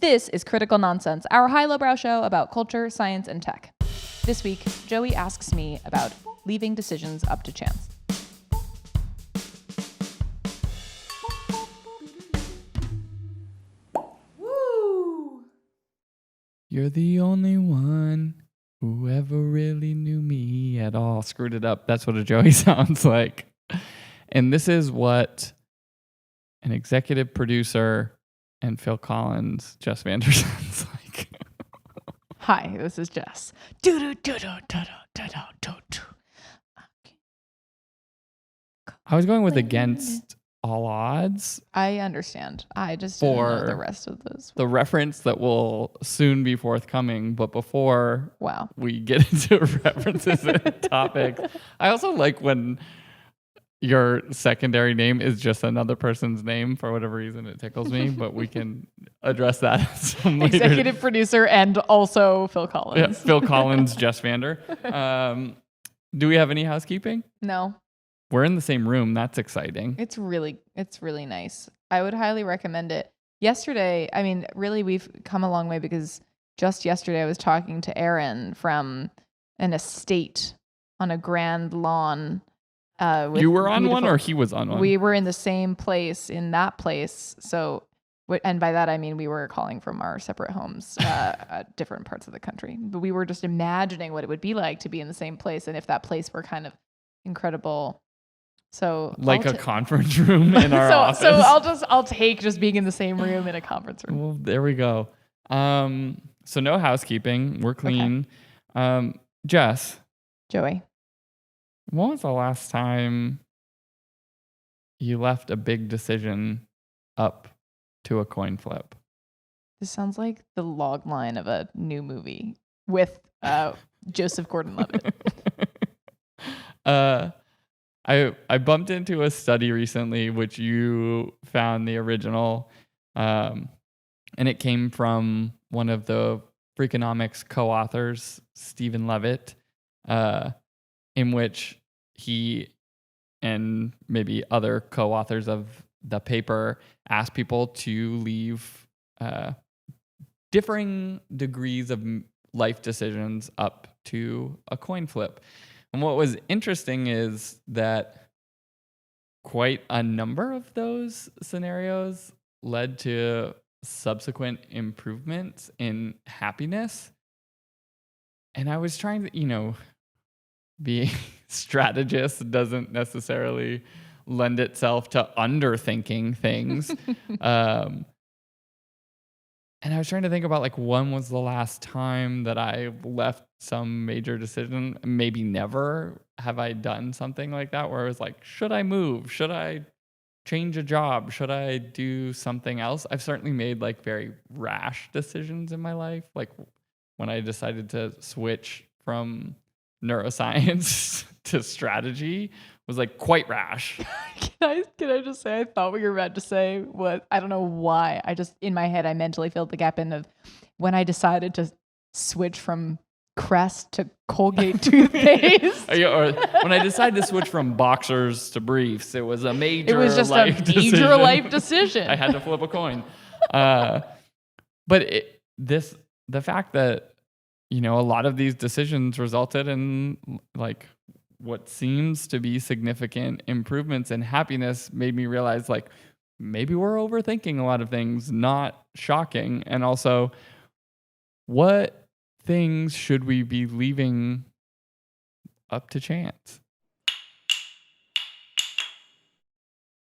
This is Critical Nonsense, our high lowbrow show about culture, science, and tech. This week, Joey asks me about leaving decisions up to chance. Woo! You're the only one who ever really knew me at all. Screwed it up. That's what a Joey sounds like. And this is what an executive producer and Phil Collins, Jess Vander sounds like. Hi, this is Jess. I was going with against all odds. I understand. I just didn't know the rest of those. The reference that will soon be forthcoming, but before wow, we get into references and topics, I also like when your secondary name is just another person's name. For whatever reason, it tickles me, but we can address that some later. Executive producer and also Phil Collins. Yeah, Phil Collins, Jess Vander. Do we have any housekeeping? No. We're in the same room. That's exciting. It's really nice. I would highly recommend it. Yesterday, I mean, really, we've come a long way because just yesterday I was talking to Aaron from an estate on a grand lawn. You were on one or he was on one? We were in the same place in that place. So, and by that I mean we were calling from our separate homes at different parts of the country. But we were just imagining what it would be like to be in the same place and if that place were kind of incredible. So like a conference room in our office. So I'll take just being in the same room in a conference room. Well, there we go. So no housekeeping. We're clean. Okay. Jess. Joey. When was the last time you left a big decision up to a coin flip? This sounds like the log line of a new movie with Joseph Gordon-Levitt. I bumped into a study recently, which you found the original, and it came from one of the Freakonomics co-authors, Stephen Levitt, in which he and maybe other co-authors of the paper asked people to leave differing degrees of life decisions up to a coin flip. And what was interesting is that quite a number of those scenarios led to subsequent improvements in happiness. And I was trying to, being strategist doesn't necessarily lend itself to underthinking things. And I was trying to think about when was the last time that I left some major decision. Maybe never have I done something like that where I was like, should I move? Should I change a job? Should I do something else? I've certainly made very rash decisions in my life. Like when I decided to switch from neuroscience to strategy was quite rash. Can I just say, I thought what you were about to say was, I don't know why. I just, in my head, I mentally filled the gap in of when I decided to switch from Crest to Colgate toothpaste. Or when I decided to switch from boxers to briefs, it was a major life decision. It was just a major life decision. I had to flip a coin. But the fact that, a lot of these decisions resulted in what seems to be significant improvements in happiness made me realize maybe we're overthinking a lot of things, not shocking. And also, what things should we be leaving up to chance?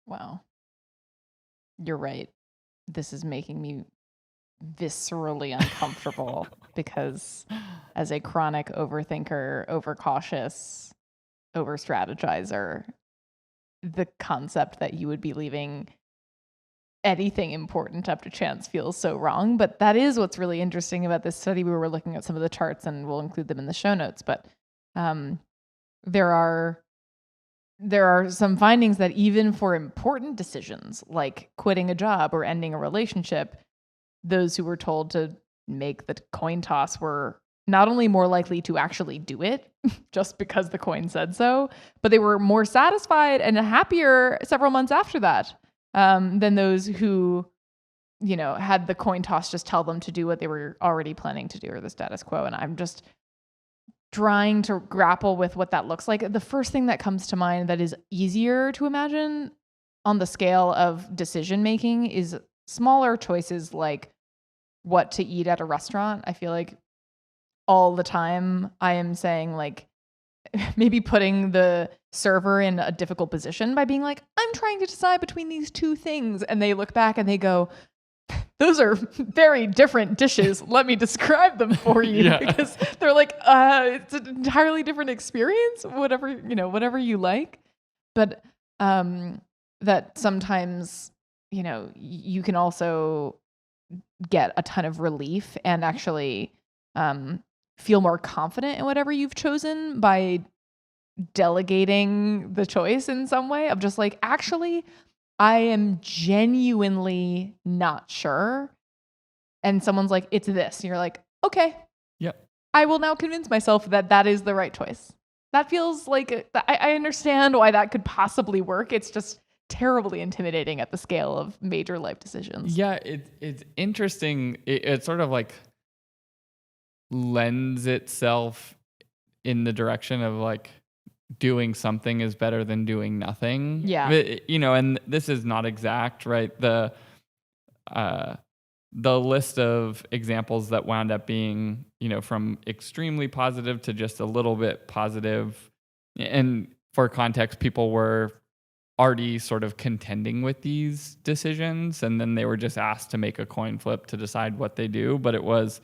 Wow. You're right. This is making me viscerally uncomfortable because as a chronic overthinker, overcautious, over-strategizer, the concept that you would be leaving anything important up to chance feels so wrong. But that is what's really interesting about this study. We were looking at some of the charts and we'll include them in the show notes. But there are some findings that even for important decisions like quitting a job or ending a relationship, those who were told to make the coin toss were not only more likely to actually do it just because the coin said so, but they were more satisfied and happier several months after that than those who had the coin toss just tell them to do what they were already planning to do, or the status quo. And I'm just trying to grapple with what that looks like. The first thing that comes to mind that is easier to imagine on the scale of decision making is smaller choices like what to eat at a restaurant. I feel like all the time I am saying like maybe putting the server in a difficult position by being like, I'm trying to decide between these two things. And they look back and they go, those are very different dishes. Let me describe them for you. Yeah. Because they're like, it's an entirely different experience, whatever you like. But that sometimes, you can also get a ton of relief and actually feel more confident in whatever you've chosen by delegating the choice in some way of just like, actually, I am genuinely not sure. And someone's like, it's this. And you're like, okay. Yep. I will now convince myself that that is the right choice. That feels like, I understand why that could possibly work. It's just terribly intimidating at the scale of major life decisions. Yeah, it's interesting. It sort of like lends itself in the direction of like doing something is better than doing nothing. Yeah. And this is not exact, right? The list of examples that wound up being, from extremely positive to just a little bit positive. And for context, people were already sort of contending with these decisions, and then they were just asked to make a coin flip to decide what they do. But it was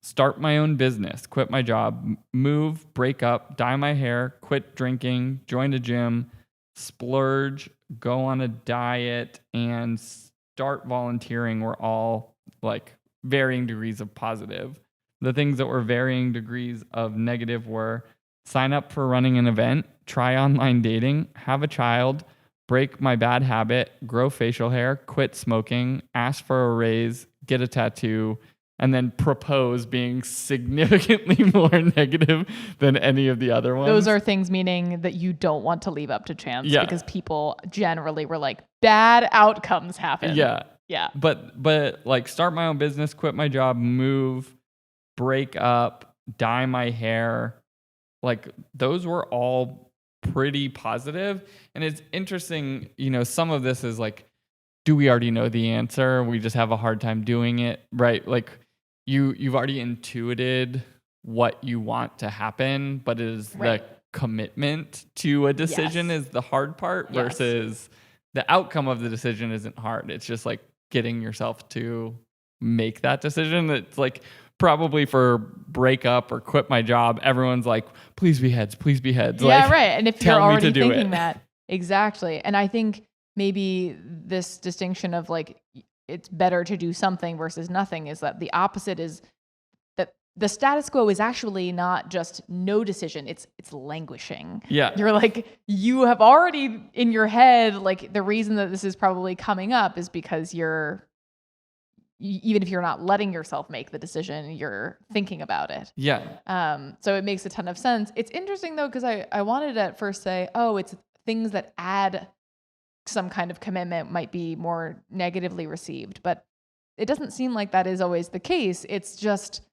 start my own business, quit my job, move, break up, dye my hair, quit drinking, join a gym, splurge, go on a diet, and start volunteering were all like varying degrees of positive. The things that were varying degrees of negative were sign up for running an event, try online dating, have a child, break my bad habit, grow facial hair, quit smoking, ask for a raise, get a tattoo, and then propose being significantly more negative than any of the other ones. Those are things meaning that you don't want to leave up to chance because people generally were like, bad outcomes happen. Yeah. Yeah. But like start my own business, quit my job, move, break up, dye my hair. Like those were all pretty positive. And it's interesting, some of this is like, do we already know the answer? We just have a hard time doing it, right? Like you've already intuited what you want to happen, but it is the commitment to a decision is the hard part versus the outcome of the decision isn't hard. It's just like getting yourself to make that decision. It's like probably for break up or quit my job, everyone's like, please be heads, please be heads. Yeah, like, right. And if you're tell me already to do thinking it. that, exactly. And I think maybe this distinction of like, it's better to do something versus nothing is that the opposite is that the status quo is actually not just no decision, it's languishing. Yeah. You're like, you have already in your head, like the reason that this is probably coming up is because even if you're not letting yourself make the decision, you're thinking about it. Yeah. So it makes a ton of sense. It's interesting though, because I wanted to at first say, oh, it's things that add some kind of commitment might be more negatively received, but it doesn't seem like that is always the case. It's just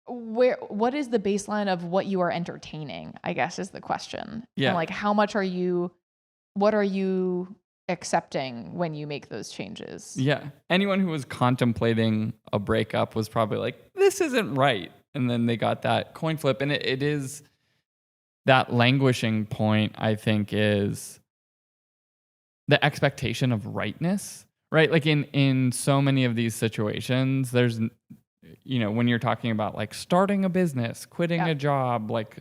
what is the baseline of what you are entertaining, I guess is the question. Yeah. And like what are you accepting when you make those changes? Yeah. Anyone who was contemplating a breakup was probably like, this isn't right. And then they got that coin flip. And it is that languishing point, I think, is the expectation of rightness, right? Like in so many of these situations, there's, when you're talking about like starting a business, quitting a job, like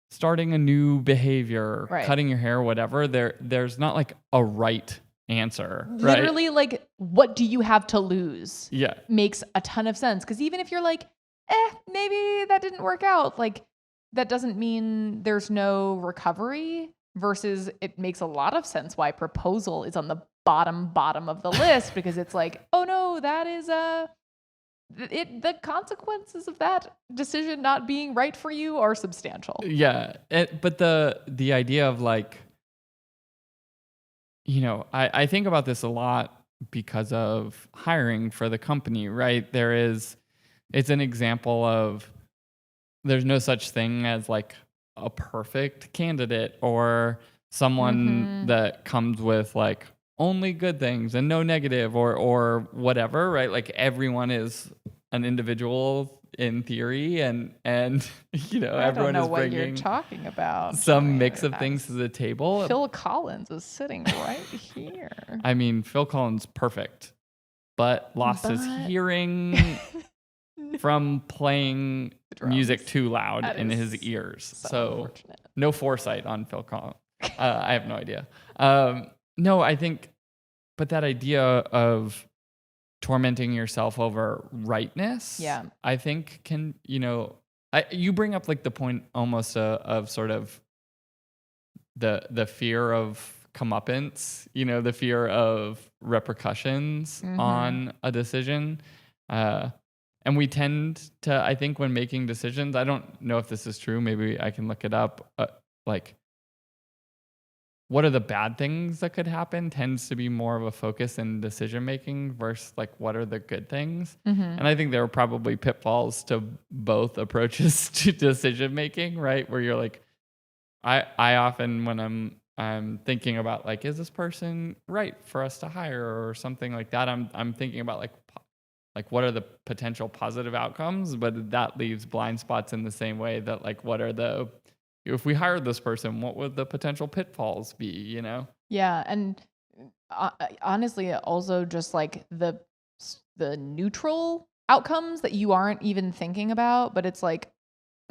starting a new behavior, cutting your hair, whatever, there's not like a right answer. Literally, right? like, what do you have to lose? Yeah. Makes a ton of sense. Because even if you're like, maybe that didn't work out, like, that doesn't mean there's no recovery, versus it makes a lot of sense why proposal is on the bottom of the list, because it's like, oh no, that is the consequences of that decision not being right for you are substantial. Yeah. But the idea of like, I think about this a lot because of hiring for the company, right? It's an example of there's no such thing as like a perfect candidate or someone Mm-hmm. that comes with like only good things and no negative or whatever, right? Like everyone is an individual in theory and I don't everyone know is what you're bringing talking about. I some mix mean, of things to the table. Phil Collins is sitting right here. I mean, Phil Collins perfect, but lost his But hearing no, from playing the music drums. too loud That in his is ears. so So unfortunate. no foresight on Phil Collins. I have no idea. No, I think, but that idea of tormenting yourself over rightness, Yeah. I think can, you bring up like the point almost of sort of the fear of comeuppance, the fear of repercussions Mm-hmm. on a decision. Uh, and we tend to, I think, when making decisions, I don't know if this is true. Maybe I can look it up. Like, what are the bad things that could happen tends to be more of a focus in decision making versus like what are the good things. Mm-hmm. And I think there are probably pitfalls to both approaches to decision making, right? Where you're like, I often when I'm thinking about like is this person right for us to hire or something like that, I'm thinking about like what are the potential positive outcomes, but that leaves blind spots in the same way that like what are the if we hired this person, what would the potential pitfalls be, Yeah, and honestly, also just like the neutral outcomes that you aren't even thinking about, but it's like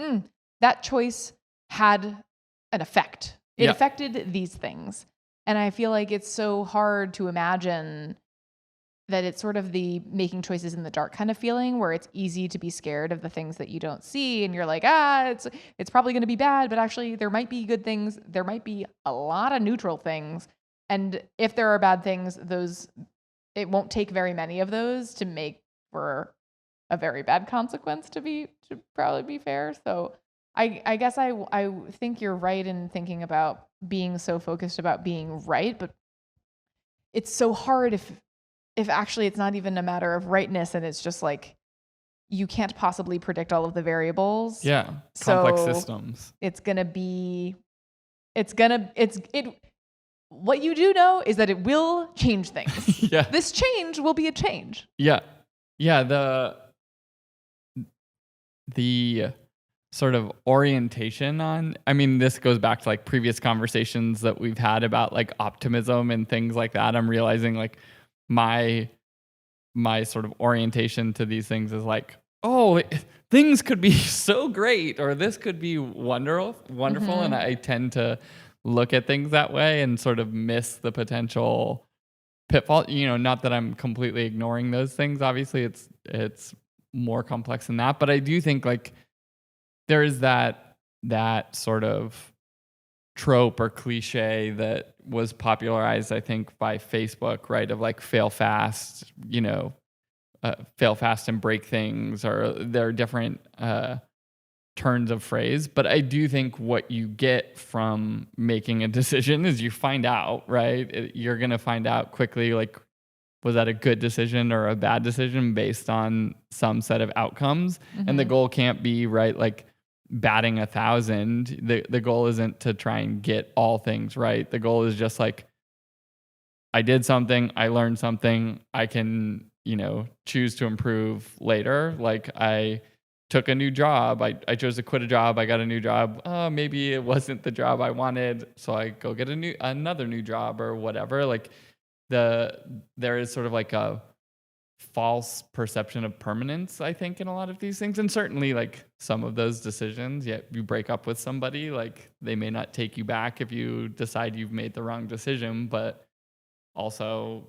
mm, that choice had an effect. It Yeah. affected these things, and I feel like it's so hard to imagine that it's sort of the making choices in the dark kind of feeling where it's easy to be scared of the things that you don't see and you're like it's probably going to be bad, but actually there might be good things, there might be a lot of neutral things, and if there are bad things, those it won't take very many of those to make for a very bad consequence to probably be fair. So I guess I think you're right in thinking about being so focused about being right, but it's so hard if actually it's not even a matter of rightness and it's just like you can't possibly predict all of the variables. Yeah. Complex So systems. it's going to be it what you do know is that it will change things. Yeah. This change will be a change. Yeah. Yeah. The sort of orientation on, I mean, this goes back to like previous conversations that we've had about like optimism and things like that. I'm realizing like my sort of orientation to these things is like, oh, things could be so great or this could be wonderful. And I tend to look at things that way and sort of miss the potential pitfall. Not that I'm completely ignoring those things. Obviously, it's more complex than that. But I do think like there is that sort of trope or cliche that was popularized, I think, by Facebook, right? Of like fail fast, fail fast and break things, or there are different turns of phrase. But I do think what you get from making a decision is you find out, right? You're going to find out quickly, like, was that a good decision or a bad decision based on some set of outcomes? And the goal can't be, right, like batting 1,000. The goal isn't to try and get all things right. The goal is just like, I did something, I learned something, I can, choose to improve later. Like I took a new job, I chose to quit a job, I got a new job. Maybe it wasn't the job I wanted, so I go get another new job or whatever. Like there is sort of like a false perception of permanence, I think, in a lot of these things. And certainly like some of those decisions, you break up with somebody, like they may not take you back if you decide you've made the wrong decision, but also,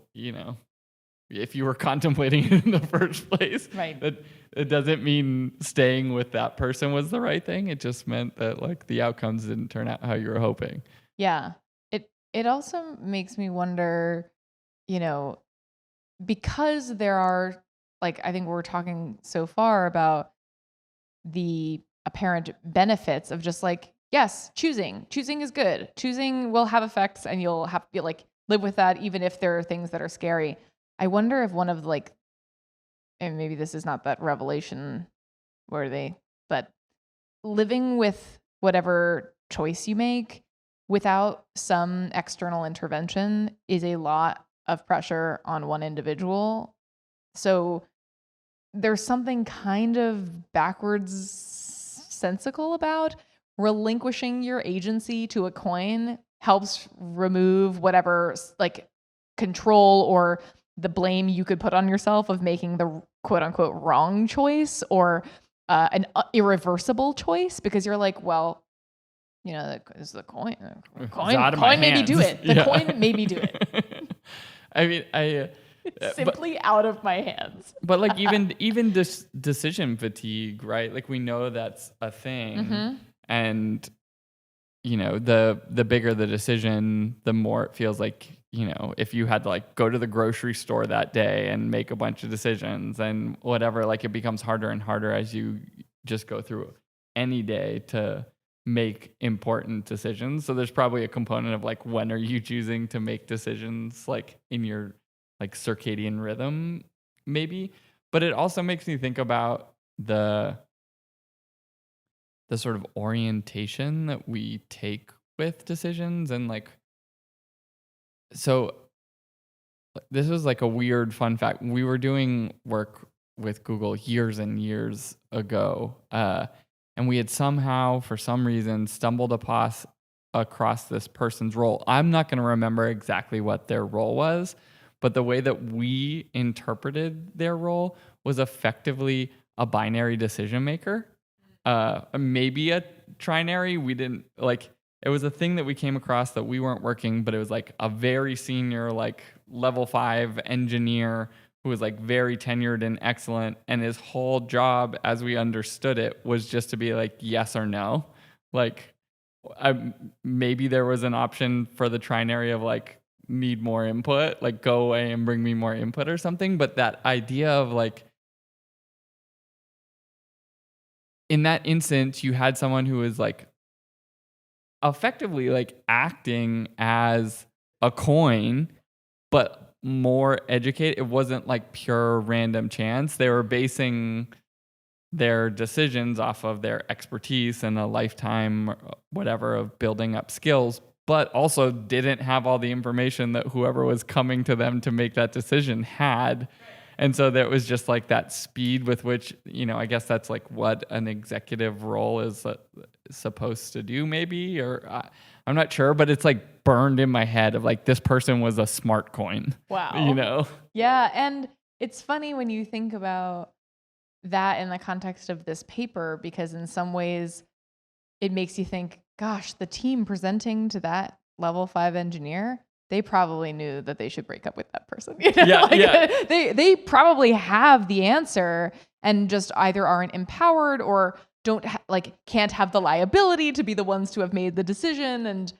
if you were contemplating it in the first place, Right. that it doesn't mean staying with that person was the right thing. It just meant that like the outcomes didn't turn out how you were hoping. Yeah. It also makes me wonder, you know, because there are like I think we're talking so far about the apparent benefits of just like yes, choosing is good. Choosing will have effects and you'll have to like live with that even if there are things that are scary. I wonder if one of like, and maybe this is not that revelation worthy, but living with whatever choice you make without some external intervention is a lot of pressure on one individual. So there's something kind of backwards sensical about relinquishing your agency to a coin helps remove whatever like control or the blame you could put on yourself of making the quote unquote wrong choice or an irreversible choice, because you're like, well, you know, the coin. It's out of my Coin made me do hands. it. The coin made me do it. I mean, It's simply out of my hands. but like even this decision fatigue, right? Like we know that's a thing, and you know, the bigger the decision, the more it feels like, you know, if you had to like go to the grocery store that day and make a bunch of decisions and whatever, like it becomes harder and harder as you just go through any day to make important decisions. So there's probably a component of like, when are you choosing to make decisions like in your like circadian rhythm maybe. But it also makes me think about the sort of orientation that we take with decisions. And like, so this was like a weird fun fact. We were doing work with Google years and years ago, and we had somehow, for some reason, stumbled across this person's role. I'm not going to remember exactly what their role was, but the way that we interpreted their role was effectively a binary decision maker, maybe a trinary. We didn't like. It was a thing that we came across that we weren't working, but it was like a very senior, like level 5 engineer who was like very tenured and excellent. And his whole job, as we understood it, was just to be like, yes or no. Like maybe there was an option for the trinary of like, need more input, like go away and bring me more input or something. But that idea of like, in that instance, you had someone who was like, effectively like acting as a coin, but more educated. It wasn't like pure random chance. They were basing their decisions off of their expertise and a lifetime, whatever, of building up skills, but also didn't have all the information that whoever was coming to them to make that decision had. And so there was just like that speed with which, you know, I guess that's like what an executive role is supposed to do maybe, or I'm not sure, but it's like burned in my head of like, this person was a smart coin. Wow. You know? Yeah. And it's funny when you think about that in the context of this paper, because in some ways it makes you think, gosh, the team presenting to that level 5 engineer, they probably knew that they should break up with that person. You know? Yeah. They probably have the answer and just either aren't empowered or don't can't have the liability to be the ones to have made the decision, and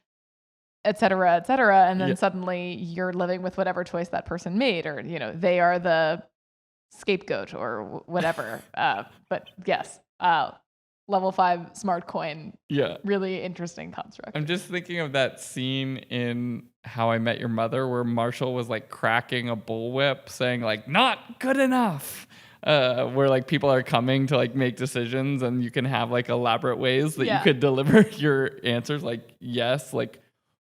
et cetera, et cetera. And then suddenly you're living with whatever choice that person made, or, you know, they are the scapegoat or whatever. But yes, level 5 smart coin. Yeah. Really interesting construct. I'm just thinking of that scene in How I Met Your Mother where Marshall was like cracking a bullwhip saying like, not good enough. Where like people are coming to like make decisions, and you can have like elaborate ways that you could deliver your answers. Like yes, like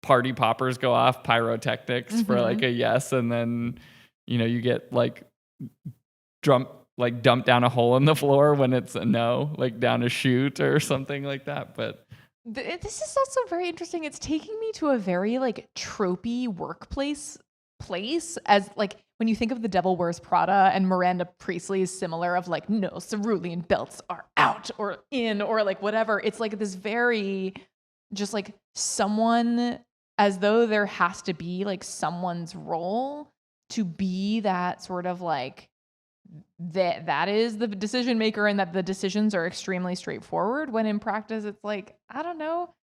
party poppers go off, pyrotechnics for like a yes. And then, you know, you get like dumped down a hole in the floor when it's a no, like down a chute or something like that. But this is also very interesting. It's taking me to a very like tropey workplace place, as like when you think of The Devil Wears Prada and Miranda Priestley is similar of like, no, cerulean belts are out or in or like whatever. It's like this very just like someone, as though there has to be like someone's role to be that sort of like that is the decision maker, and that the decisions are extremely straightforward, when in practice it's like, I don't know,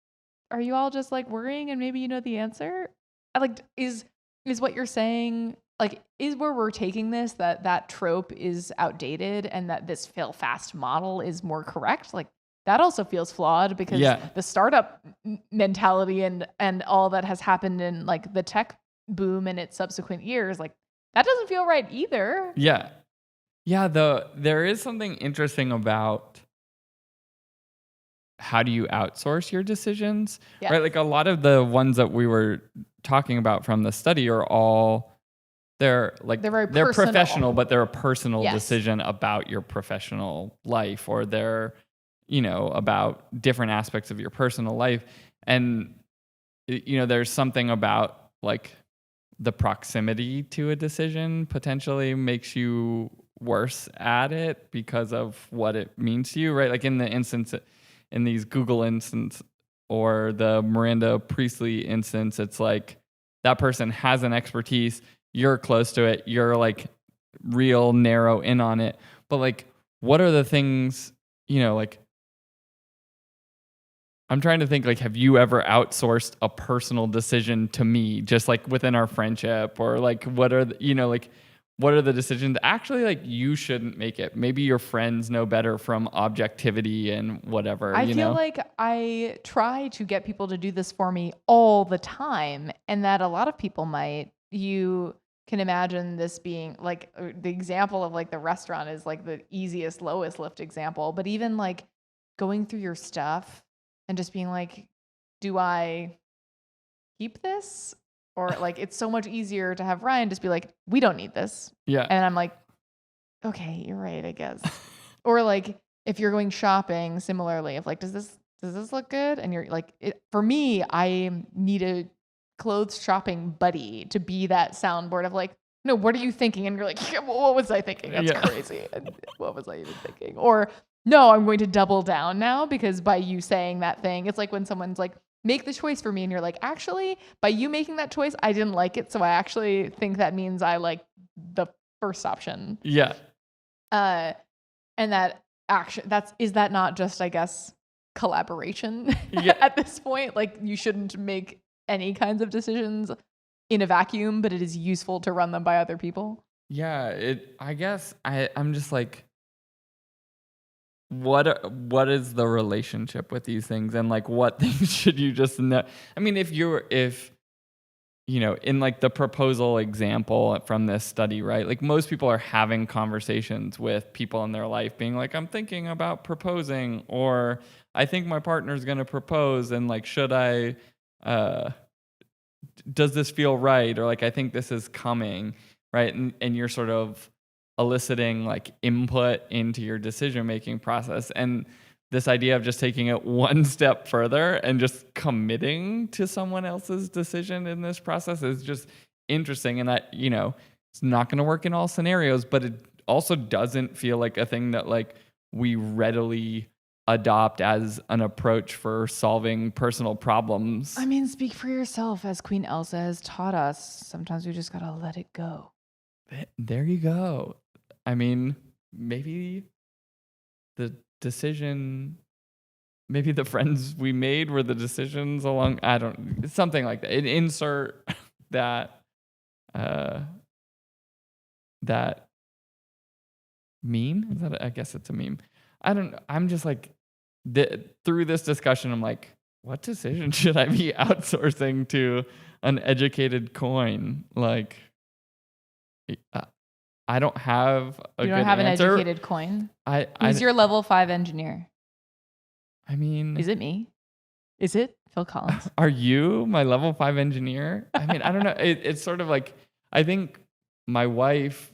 are you all just like worrying and maybe you know the answer? Is what you're saying like, is where we're taking this that trope is outdated and that this fail fast model is more correct? Like that also feels flawed, because the startup mentality and all that has happened in like the tech boom and its subsequent years, like That doesn't feel right either. Yeah. Yeah, there is something interesting about how do you outsource your decisions, Yes. right? Like a lot of the ones that we were talking about from the study are all they're very personal. professional, but they're a personal Yes. decision about your professional life, or they're, about different aspects of your personal life. And, there's something about like the proximity to a decision potentially makes you worse at it because of what it means to you, right? Like in these Google instance or the Miranda Priestley instance, it's like that person has an expertise, you're close to it, you're like real narrow in on it. But like, what are the things, like I'm trying to think, like, have you ever outsourced a personal decision to me, just like within our friendship, or like, what are what are the decisions actually like you shouldn't make it? Maybe your friends know better from objectivity and whatever. I feel like I try to get people to do this for me all the time, and that a lot of people might. You can imagine this being like the example of like the restaurant is like the easiest, lowest lift example, but even like going through your stuff and just being like, do I keep this? Or like, it's so much easier to have Ryan just be like, we don't need this. Yeah. And I'm like, okay, you're right, I guess. Or like, if you're going shopping, similarly, if like, does this look good? And you're like, for me, I need a clothes shopping buddy to be that soundboard of like, no, what are you thinking? And you're like, yeah, what was I thinking? That's crazy. And what was I even thinking? Or no, I'm going to double down now because by you saying that thing, it's like when someone's like, make the choice for me. And you're like, actually, by you making that choice, I didn't like it. So I actually think that means I like the first option. Yeah. And that is that not just, I guess, collaboration at this point? Like you shouldn't make any kinds of decisions in a vacuum, but it is useful to run them by other people. Yeah. I guess I'm just like, what is the relationship with these things, and like what things should you just know? I mean, if in like the proposal example from this study, right? Like most people are having conversations with people in their life being like, I'm thinking about proposing, or I think my partner's going to propose, and like, should I, does this feel right? Or like, I think this is coming, right? And you're sort of eliciting like input into your decision-making process. And this idea of just taking it one step further and just committing to someone else's decision in this process is just interesting. And that, it's not going to work in all scenarios, but it also doesn't feel like a thing that like we readily adopt as an approach for solving personal problems. I mean, speak for yourself. As Queen Elsa has taught us, sometimes we just got to let it go. There you go. I mean, maybe the friends we made were the decisions along, something like that. Insert that, that meme. Is that, I guess it's a meme. I'm just like, through this discussion, I'm like, what decision should I be outsourcing to an educated coin? Like, I don't have a good answer. You don't have an educated coin? Who's your level 5 engineer? I mean... Is it me? Is it Phil Collins? Are you my level 5 engineer? I mean, I don't know. It's sort of like, I think my wife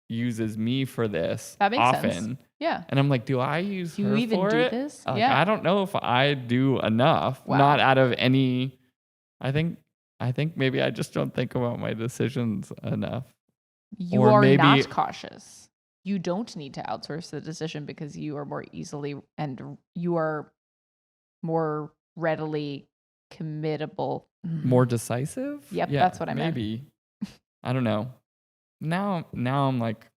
uses me for this that makes often. Sense. Yeah. And I'm like, do I use her for it? Do you even do this? I don't know if I do enough. Wow. Not out of any... I think maybe I just don't think about my decisions enough. You are not cautious. You don't need to outsource the decision because you are more easily and you are more readily committable. More decisive? Yep, yeah, that's what I meant. Maybe. I don't know. Now I'm like,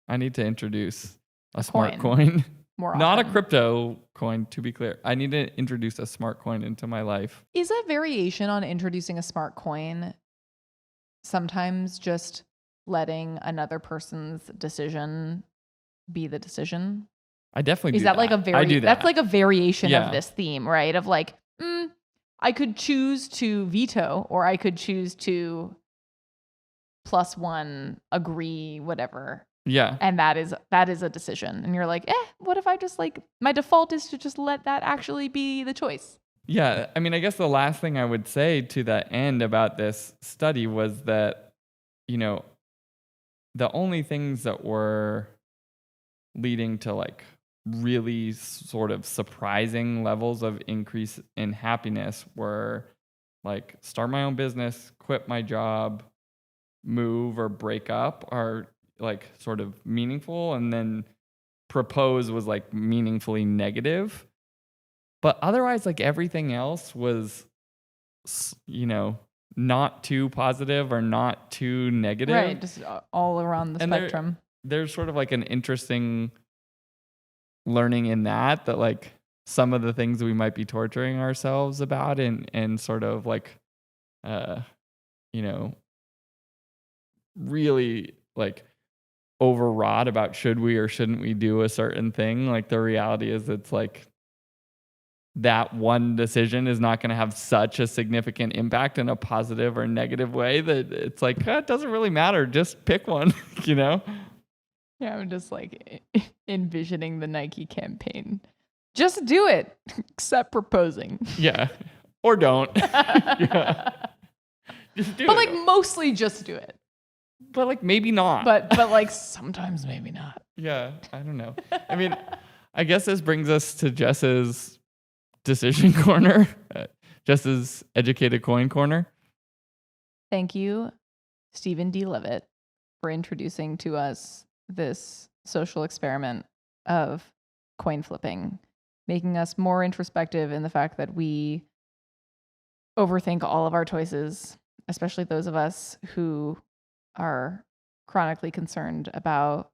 I need to introduce a smart coin. More often. Not a crypto coin, to be clear. I need to introduce a smart coin into my life. Is a variation on introducing a smart coin sometimes just letting another person's decision be the decision? I definitely do. Is that like a I do that. That's like a variation of this theme, right? Of like, I could choose to veto, or I could choose to +1 agree, whatever. Yeah. And that is a decision. And you're like, what if I just like, my default is to just let that actually be the choice. Yeah. I mean, I guess the last thing I would say to that end about this study was that, the only things that were leading to like really sort of surprising levels of increase in happiness were like start my own business, quit my job, move or break up are like sort of meaningful, and then propose was like meaningfully negative. But otherwise, like everything else was, not too positive or not too negative. Right. Just all around the And spectrum. There's sort of like an interesting learning in that like some of the things we might be torturing ourselves about and sort of like, really like overwrought about should we or shouldn't we do a certain thing. Like the reality is it's like that one decision is not going to have such a significant impact in a positive or negative way that it's like, it doesn't really matter. Just pick one, Yeah, I'm just like envisioning the Nike campaign. Just do it, except proposing. Yeah. Or don't. Yeah. Just do it. But like mostly just do it. But like maybe not. But like sometimes maybe not. Yeah, I don't know. I mean, I guess this brings us to Jess's decision corner, Jess's educated coin corner. Thank you, Stephen D. Levitt, for introducing to us this social experiment of coin flipping, making us more introspective in the fact that we overthink all of our choices, especially those of us who are chronically concerned about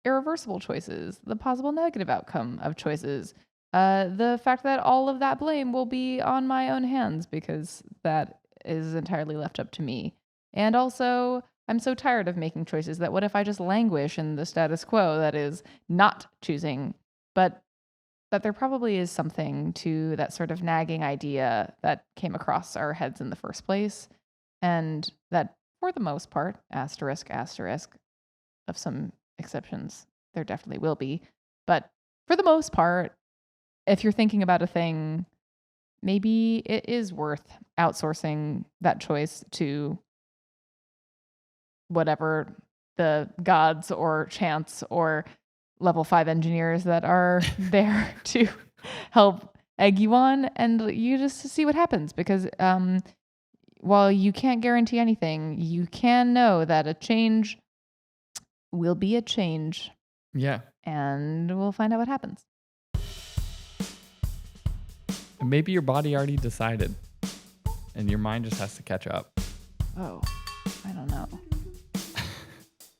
irreversible choices, the possible negative outcome of choices, the fact that all of that blame will be on my own hands because that is entirely left up to me. And also, I'm so tired of making choices that what if I just languish in the status quo that is not choosing, but that there probably is something to that sort of nagging idea that came across our heads in the first place. And that for the most part, asterisk, of some exceptions, there definitely will be. But for the most part, if you're thinking about a thing, maybe it is worth outsourcing that choice to whatever the gods or chance or level 5 engineers that are there to help egg you on, and you just see what happens. Because while you can't guarantee anything, you can know that a change will be a change. Yeah. And we'll find out what happens. And maybe your body already decided and your mind just has to catch up. Oh, I don't know.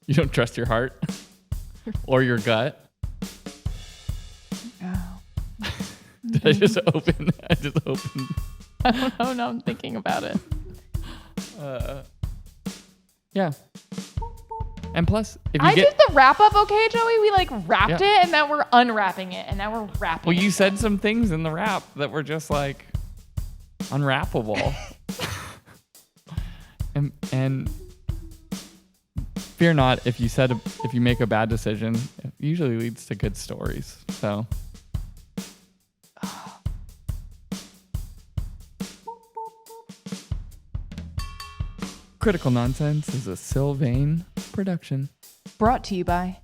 You don't trust your heart or your gut? Oh. Did I just open? I don't know. Now I'm thinking about it. Yeah. And plus, if I did the wrap up, okay, Joey? We like wrapped it and then we're unwrapping it and now we're wrapping it. Well, you said some things in the wrap that were just like unwrappable. and fear not, if you make a bad decision, it usually leads to good stories. So Critical Nonsense is a Sylvain production. Brought to you by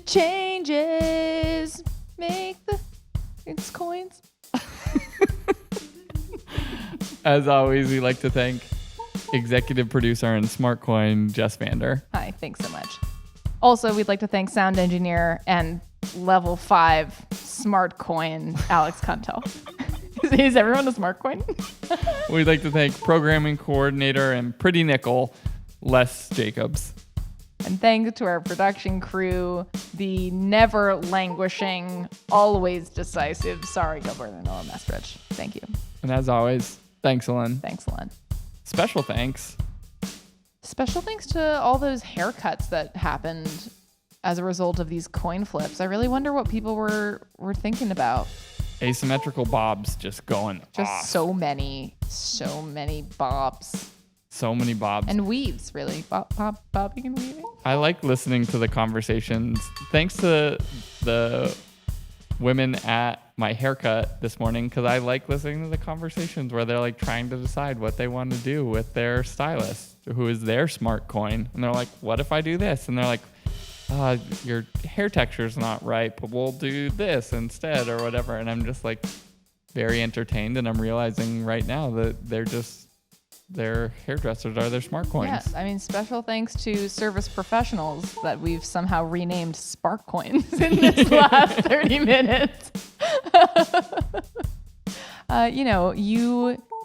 Changes. Make the it's coins. As always, we like to thank executive producer and smart coin Jess Vander. Hi, thanks so much. Also, we'd like to thank sound engineer and level 5 smart coin Alex Cuntel. Is everyone a smart coin? We'd like to thank programming coordinator and pretty nickel Les Jacobs. And thanks to our production crew, the never languishing, always decisive Sorry Governor Mestridge. Thank you. And as always, thanks, Ellen. Thanks, Len. Special thanks. Special thanks to all those haircuts that happened as a result of these coin flips. I really wonder what people were thinking about. Asymmetrical bobs just going Just off. so many bobs. So many bobs. And weaves, really. Bobbing and weaving. I like listening to the conversations. Thanks to the women at my haircut this morning, because I like listening to the conversations where they're like trying to decide what they want to do with their stylist, who is their smart coin. And they're like, what if I do this? And they're like, your hair texture is not right, but we'll do this instead or whatever. And I'm just like very entertained. And I'm realizing right now that their hairdressers are their smart coins. Yeah, I mean, special thanks to service professionals that we've somehow renamed Spark Coins in this last 30 minutes.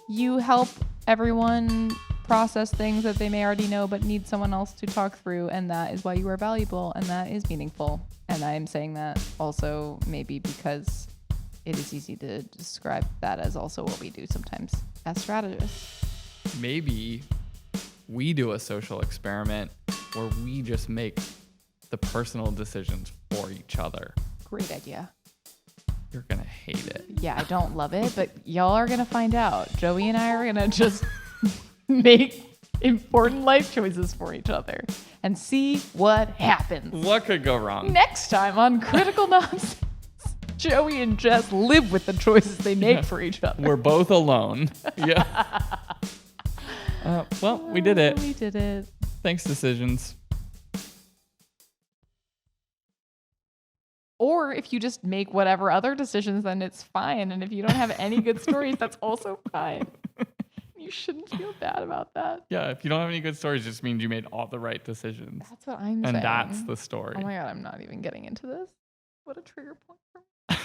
You help everyone process things that they may already know but need someone else to talk through, and that is why you are valuable, and that is meaningful. And I'm saying that also maybe because it is easy to describe that as also what we do sometimes as strategists. Maybe we do a social experiment where we just make the personal decisions for each other. Great idea. You're going to hate it. Yeah, I don't love it, but y'all are going to find out. Joey and I are going to just make important life choices for each other and see what happens. What could go wrong? Next time on Critical Nonsense, Joey and Jess live with the choices they make for each other. We're both alone. Yeah. Well, we did it. We did it. Thanks, decisions. Or if you just make whatever other decisions, then it's fine. And if you don't have any good stories, that's also fine. You shouldn't feel bad about that. Yeah, if you don't have any good stories, it just means you made all the right decisions. That's what I'm saying. And that's the story. Oh my God, I'm not even getting into this. What a trigger point for me.